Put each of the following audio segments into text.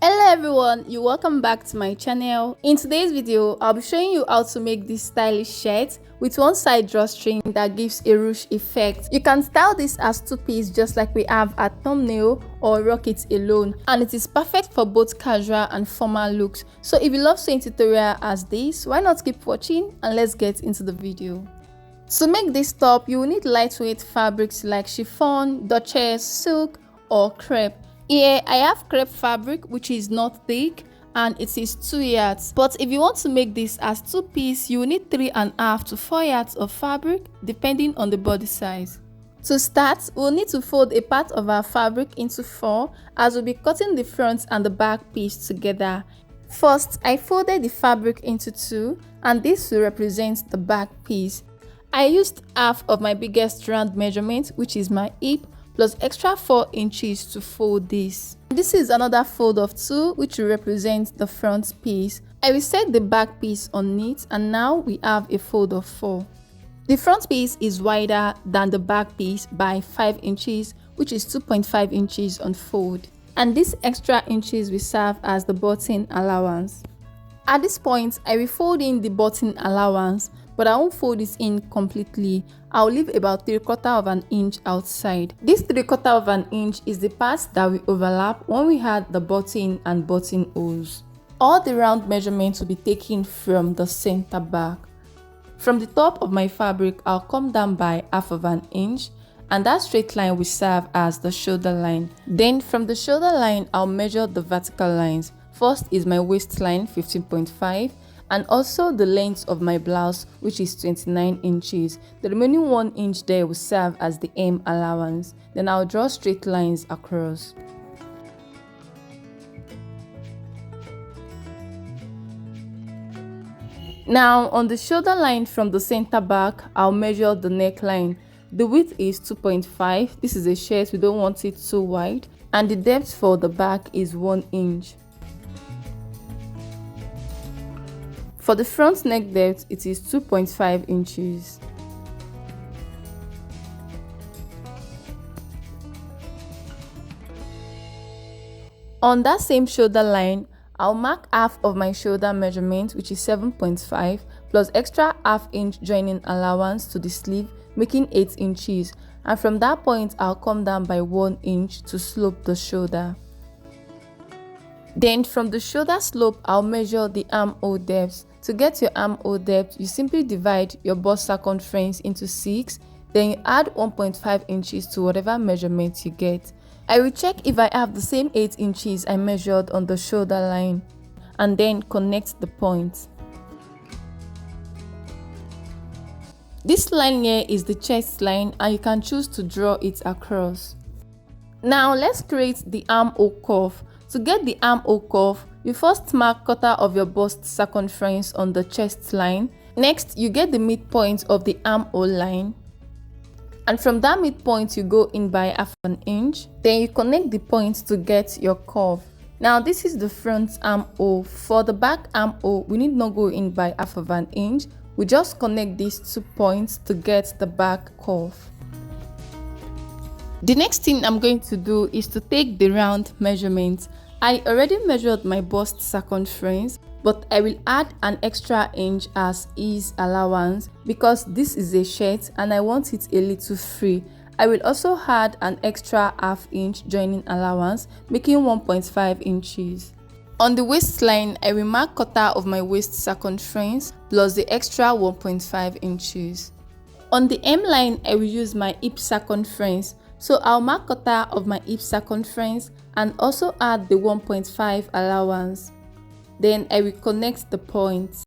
Hello everyone, you're welcome back to my channel. In today's video, I'll be showing you how to make this stylish shirt with one side drawstring that gives a ruche effect. You can style this as two-piece just like we have at thumbnail, or rock it alone, and it is perfect for both casual and formal looks. So if you love sewing tutorial as this, why not keep watching and let's get into the video. To make this top, you will need lightweight fabrics like chiffon, duchess, silk or crepe. Here I have crepe fabric which is not thick and it is 2 yards, but if you want to make this as two-piece, you will need 3.5 to 4 yards of fabric depending on the body size. To start, we'll need to fold a part of our fabric into 4 as we'll be cutting the front and the back piece together. First, I folded the fabric into 2 and this will represent the back piece. I used half of my biggest round measurement, which is my hip, plus extra 4 inches to fold this. This is another fold of 2 which will represent the front piece. I will set the back piece on it and now we have a fold of 4. The front piece is wider than the back piece by 5 inches, which is 2.5 inches on fold. And this extra inches will serve as the button allowance. At this point, I will fold in the button allowance, but I won't fold this in completely. I'll leave about 3/4 of an inch outside. This 3/4 of an inch is the part that we overlap when we had the button and buttonholes. All the round measurements will be taken from the center back. From the top of my fabric, I'll come down by 1/2 of an inch, and that straight line will serve as the shoulder line. Then from the shoulder line, I'll measure the vertical lines. First is my waistline, 15.5. and also the length of my blouse, which is 29 inches. The remaining 1 inch there will serve as the hem allowance. Then I'll draw straight lines across. Now on the shoulder line from the center back, I'll measure the neckline. The width is 2.5. This is a shirt, we don't want it too wide, and the depth for the back is 1 inch. For the front neck depth, it is 2.5 inches. On that same shoulder line, I'll mark half of my shoulder measurement, which is 7.5, plus extra ½ inch joining allowance to the sleeve, making 8 inches. And from that point, I'll come down by 1 inch to slope the shoulder. Then from the shoulder slope, I'll measure the armhole depth. To get your armhole depth, you simply divide your bust circumference into 6, then you add 1.5 inches to whatever measurement you get. I will check if I have the same 8 inches I measured on the shoulder line, and then connect the points. This line here is the chest line and you can choose to draw it across. Now let's create the armhole curve. To get the armhole curve, you first mark 1/4 of your bust circumference on the chest line. Next, you get the midpoint of the armhole line. And from that midpoint, you go in by 1/2 an inch. Then you connect the points to get your curve. Now this is the front armhole. For the back armhole, we need not go in by 1/2 an inch. We just connect these 2 points to get the back curve. The next thing I'm going to do is to take the round measurement. I already measured my bust circumference, but I will add an extra inch as ease allowance because this is a shirt and I want it a little free. I will also add an extra ½ inch joining allowance, making 1.5 inches. On the waistline, I will mark 1/4 of my waist circumference plus the extra 1.5 inches. On the hem line, I will use my hip circumference. So I'll mark 1/4 of my hip circumference and also add the 1.5 allowance. Then I will connect the points.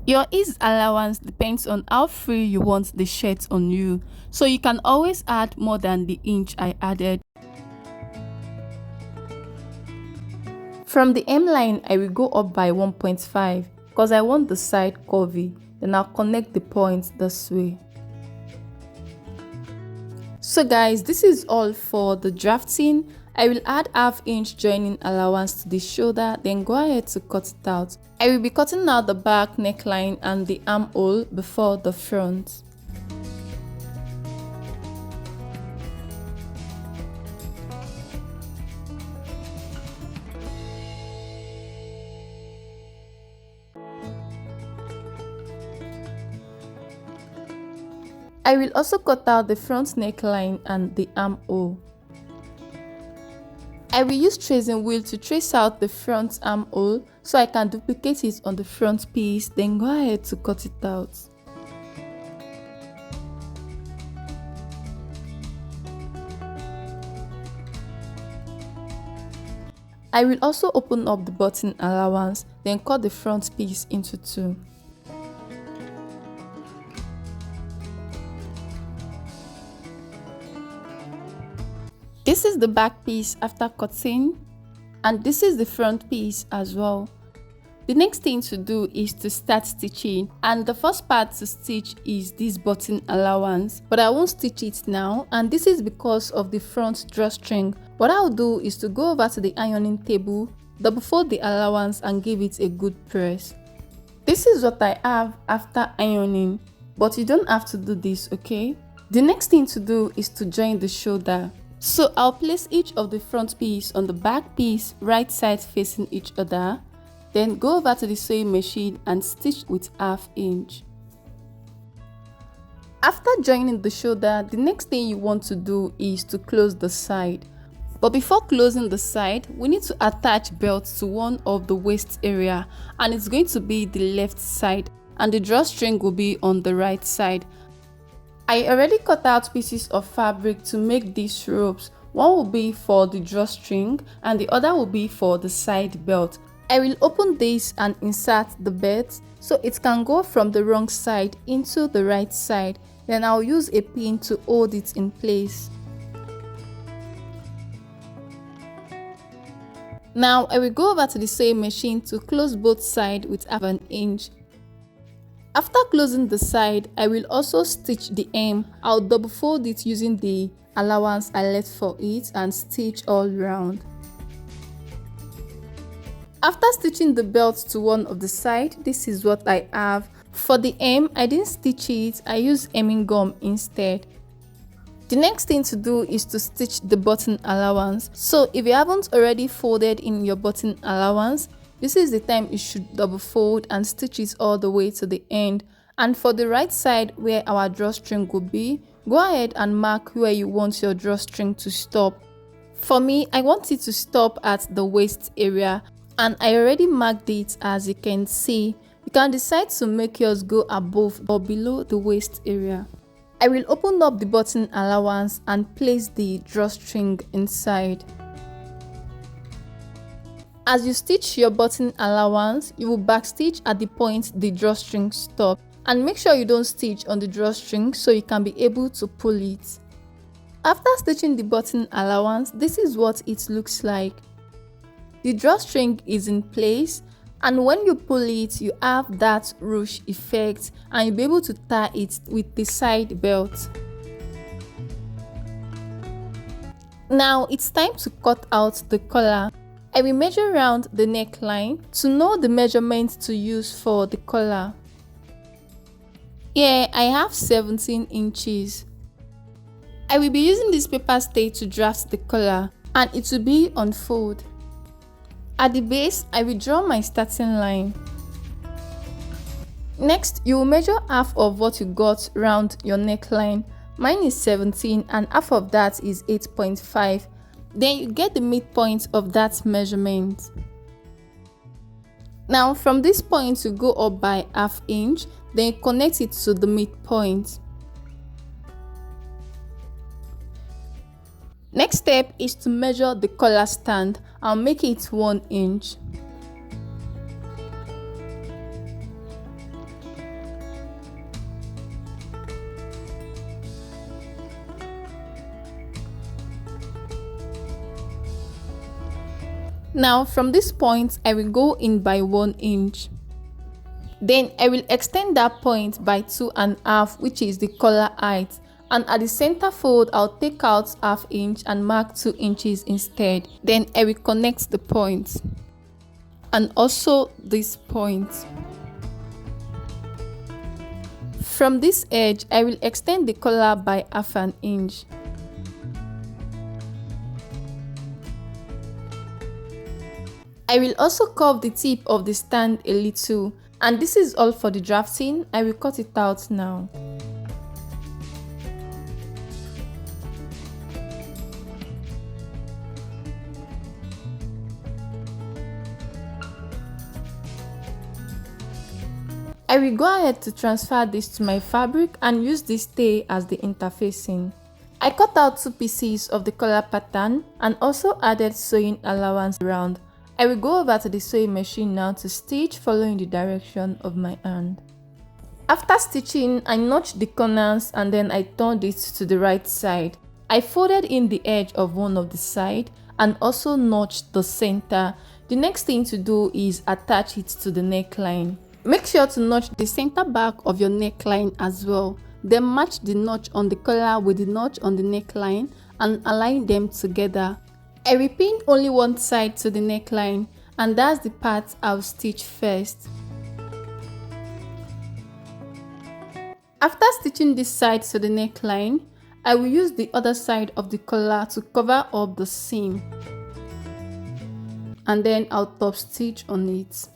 Your ease allowance depends on how free you want the shirt on you, so you can always add more than the inch I added. From the hem line, I will go up by 1.5 because I want the side curvy. Then I'll connect the points this way. So guys, this is all for the drafting. I will add ½ inch joining allowance to the shoulder, then go ahead to cut it out. I will be cutting out the back neckline and the armhole before the front. I will also cut out the front neckline and the armhole. I will use tracing wheel to trace out the front armhole so I can duplicate it on the front piece, then go ahead to cut it out. I will also open up the button allowance, then cut the front piece into two. This is the back piece after cutting, and this is the front piece as well. The next thing to do is to start stitching, and the first part to stitch is this button allowance, but I won't stitch it now, and this is because of the front drawstring. What I'll do is to go over to the ironing table, double fold the allowance and give it a good press. This is what I have after ironing, but you don't have to do this, okay? The next thing to do is to join the shoulder. So I'll place each of the front piece on the back piece, right sides facing each other. Then go over to the sewing machine and stitch with 1/2 inch. After joining the shoulder, the next thing you want to do is to close the side. But before closing the side, we need to attach belts to one of the waist area, and it's going to be the left side, and the drawstring will be on the right side. I already cut out pieces of fabric to make these ropes. One will be for the drawstring and the other will be for the side belt. I will open this and insert the belt so it can go from the wrong side into the right side. Then I'll use a pin to hold it in place. Now I will go over to the sewing machine to close both sides with 1/2 inch. After closing the side, I will also stitch the hem. I'll double fold it using the allowance I left for it and stitch all round. After stitching the belt to one of the side, this is what I have. For the hem, I didn't stitch it, I used hemming gum instead. The next thing to do is to stitch the button allowance. So if you haven't already folded in your button allowance, this is the time you should double fold and stitch it all the way to the end. And for the right side where our drawstring will be, go ahead and mark where you want your drawstring to stop. For me, I want it to stop at the waist area, and I already marked it as you can see. You can decide to make yours go above or below the waist area. I will open up the button allowance and place the drawstring inside. As you stitch your button allowance, you will backstitch at the point the drawstring stops, and make sure you don't stitch on the drawstring so you can be able to pull it. After stitching the button allowance, this is what it looks like. The drawstring is in place, and when you pull it, you have that ruche effect, and you'll be able to tie it with the side belt. Now it's time to cut out the collar. I will measure around the neckline to know the measurement to use for the collar. Here I have 17 inches. I will be using this paper stay to draft the collar, and it will be on fold. At the base, I will draw my starting line. Next, you will measure half of what you got round your neckline. Mine is 17 and half of that is 8.5. Then you get the midpoint of that measurement. Now from this point you go up by 1/2 inch, then you connect it to the midpoint. Next step is to measure the collar stand. I'll make it 1 inch. Now from this point I will go in by 1 inch. Then I will extend that point by 2.5, which is the collar height. And at the center fold, I'll take out 1/2 inch and mark 2 inches instead. Then I will connect the points and also this point. From this edge, I will extend the collar by 1/2 inch. I will also curve the tip of the stand a little, and this is all for the drafting. I will cut it out now. I will go ahead to transfer this to my fabric and use this tail as the interfacing. I cut out 2 pieces of the collar pattern and also added sewing allowance around. I will go over to the sewing machine now to stitch following the direction of my hand. After stitching, I notched the corners and then I turned it to the right side. I folded in the edge of one of the side and also notched the center. The next thing to do is attach it to the neckline. Make sure to notch the center back of your neckline as well. Then match the notch on the collar with the notch on the neckline and align them together. I will pin only one side to the neckline, and that's the part I'll stitch first. After stitching this side to the neckline, I will use the other side of the collar to cover up the seam, and then I'll top stitch on it.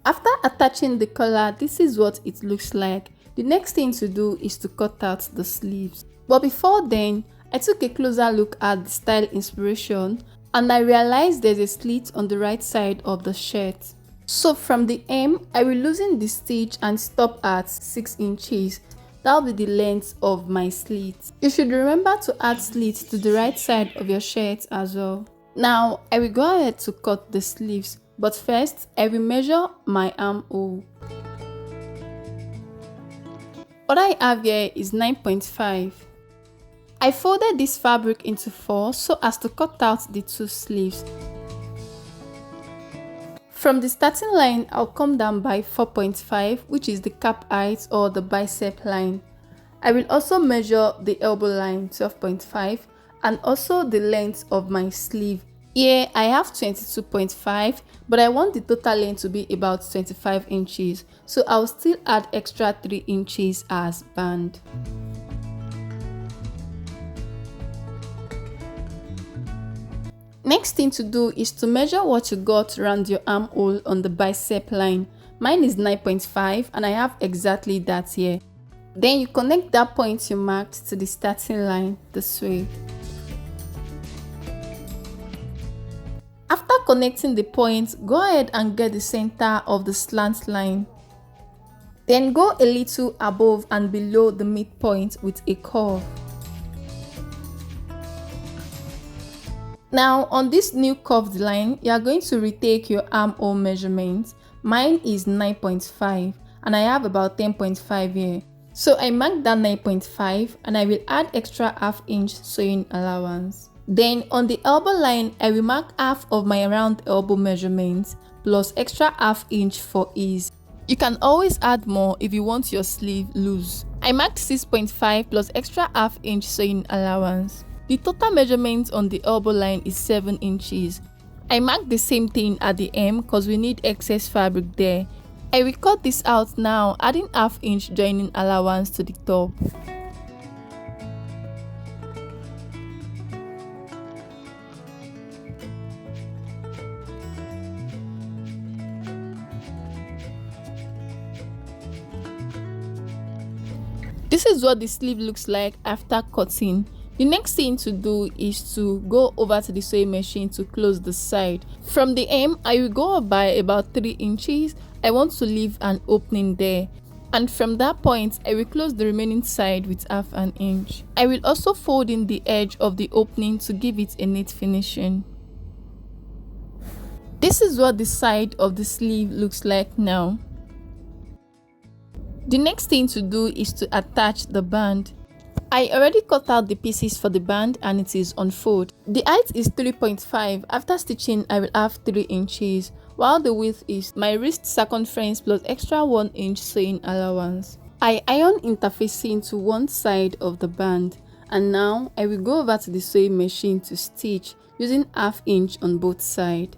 After attaching the collar, this is what it looks like. The next thing to do is to cut out the sleeves. But before then, I took a closer look at the style inspiration and I realized there's a slit on the right side of the shirt. So from the hem, I will loosen the stitch and stop at 6 inches. That'll be the length of my slit. You should remember to add slits to the right side of your shirt as well. Now, I will go ahead to cut the sleeves, but first, I will measure my armhole. What I have here is 9.5. I folded this fabric into 4 so as to cut out the 2 sleeves. From the starting line, I'll come down by 4.5, which is the cap height or the bicep line. I will also measure the elbow line, 12.5, and also the length of my sleeve. Here I have 22.5, but I want the total length to be about 25 inches, so I'll still add extra 3 inches as band. Next thing to do is to measure what you got around your armhole on the bicep line. Mine is 9.5 and I have exactly that here. Then you connect that point you marked to the starting line this way. After connecting the points, go ahead and get the center of the slant line. Then go a little above and below the midpoint with a curve. Now on this new curved line, you are going to retake your armhole measurement. Mine is 9.5 and I have about 10.5 here. So I marked that 9.5 and I will add extra ½ inch sewing allowance. Then on the elbow line, I will mark half of my round elbow measurement plus extra ½ inch for ease. You can always add more if you want your sleeve loose. I marked 6.5 plus extra ½ inch sewing allowance. The total measurement on the elbow line is 7 inches. I marked the same thing at the hem because we need excess fabric there. I will cut this out now, adding ½ inch joining allowance to the top. This is what the sleeve looks like after cutting. The next thing to do is to go over to the sewing machine to close the side. From the hem, I will go up by about 3 inches. I want to leave an opening there. And from that point, I will close the remaining side with ½ an inch. I will also fold in the edge of the opening to give it a neat finishing. This is what the side of the sleeve looks like now. The next thing to do is to attach the band. I already cut out the pieces for the band and it is on fold. The height is 3.5. After stitching, I will have 3 inches, while the width is my wrist circumference plus extra 1 inch sewing allowance. I iron interfacing to one side of the band, and now I will go over to the sewing machine to stitch using ½ inch on both sides.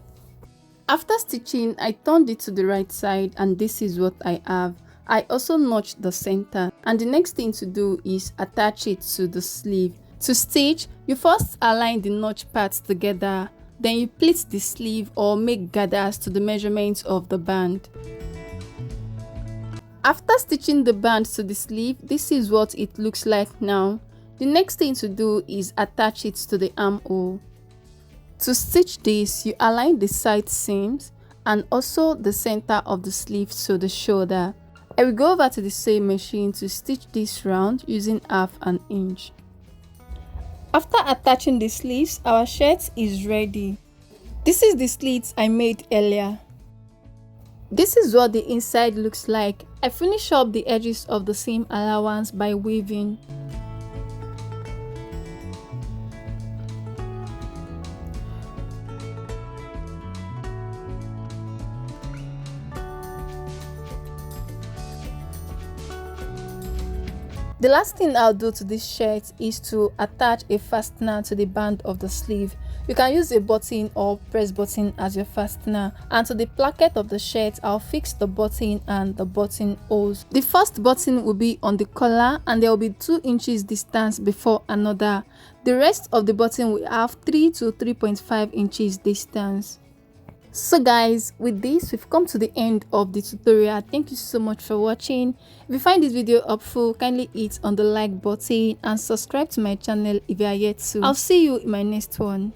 After stitching, I turned it to the right side and this is what I have. I also notched the center, and the next thing to do is attach it to the sleeve. To stitch, you first align the notch parts together, then you pleat the sleeve or make gathers to the measurements of the band. After stitching the band to the sleeve, this is what it looks like now. The next thing to do is attach it to the armhole. To stitch this, you align the side seams and also the center of the sleeve to the shoulder. I will go over to the sewing machine to stitch this round using 1/2 inch. After attaching the sleeves, our shirt is ready. This is the slits I made earlier. This is what the inside looks like. I finish up the edges of the seam allowance by weaving. The last thing I'll do to this shirt is to attach a fastener to the band of the sleeve. You can use a button or press button as your fastener, and to the placket of the shirt I'll fix the button and the button holes. The first button will be on the collar and there will be 2 inches distance before another. The rest of the button will have 3 to 3.5 inches distance. So guys, with this we've come to the end of the tutorial. Thank you so much for watching. If you find this video helpful, kindly hit on the like button and subscribe to my channel if you are yet to. I'll see you in my next one.